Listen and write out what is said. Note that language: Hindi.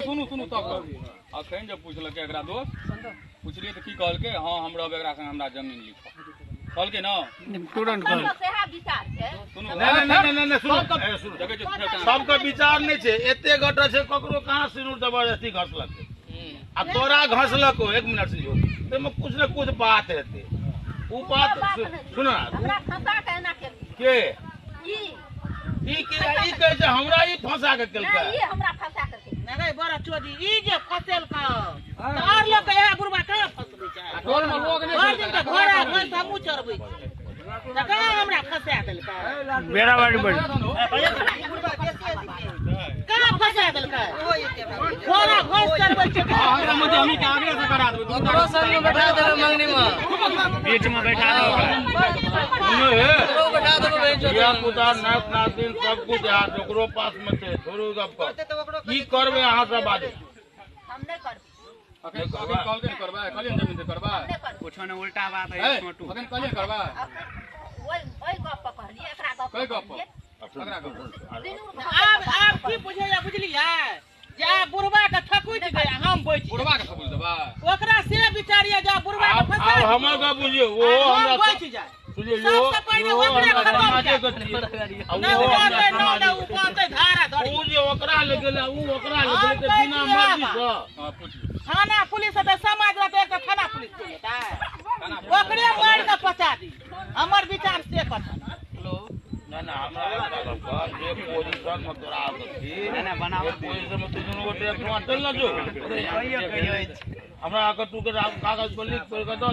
सुनू सुनू तब अखन जब पूछलक एकरा दोस्त पूछलिए तो की कहलके हां हम रहब एकरा संग हमरा जमीन लिखो कहलके ना तुरंत कहल सेहा विचार छै सुनू नहीं सुनो सबका विचार नहीं छे एते गट छे ककरो कहां सिनुर जबरदस्ती घसलक आ तोरा घसलको 1 मिनट से ते में कुछ न कुछ बात हेते उ बात सुनो हमरा फंसा के एना के ई कहे छै हमरा ई फंसा के केलकै ई हमरा फंसा के नहीं बड़ा चोदी ई जे फसेल का और लोग के यहां गुरबा कहां फसबै छै टोल में लोग नहीं हर दिन के घोड़ा घर हमहु चरबै छी त कहां हमरा फसा देलकै बेड़ा बाड़ी बड़ी कहां फसा देलकै घोड़ा घर चरबै छै हमरा मत हमी के आगे से करा देबो ओकरो संग में बैठा देबे मंगनी में बीच में बैठा दो ओकरो बैठा देबे या पुता नाथ नातिन सब कुछ हाथ ओकरो पास में छे थोड़ो गप की करबे अहां सब बात हम नहीं करब अखन कहलके करबा कहलिए जमीन से करबा कुछ न उल्टा बात है छोटू अखन कहलिए करबा ओई गप कहलिए एकरा गप कई गप एकरा गप अब की बुझैया बुझलियै जा बुढ़वा के ठकुट गया हम बैठ बुढ़वा के सबूत देबा ओकरा से विचारिए जा बुढ़वा के फसा अब हमर का बुझियो वो हम हमरा बैठ जाए सुनिए सबसे पहिले ओकरे खत्म समाजे कर। के नहीं उपाते न उपाते धारा धरी उ जे ओकरा ले गेले उ ओकरा ले गेले के बिना मर्जी से हां पूछ थाना पुलिस है तो समाज रहते एक थाना पुलिस के लेता है ओकरे मार के पचा दी हमर विचार से कथा ना हमरा ये पोजीशन में तोरा आती ना बनावत पोजीशन में तू दोनों गोटे अपना चल ना जो हमरा अगर तू के कागज पर लिख कर दो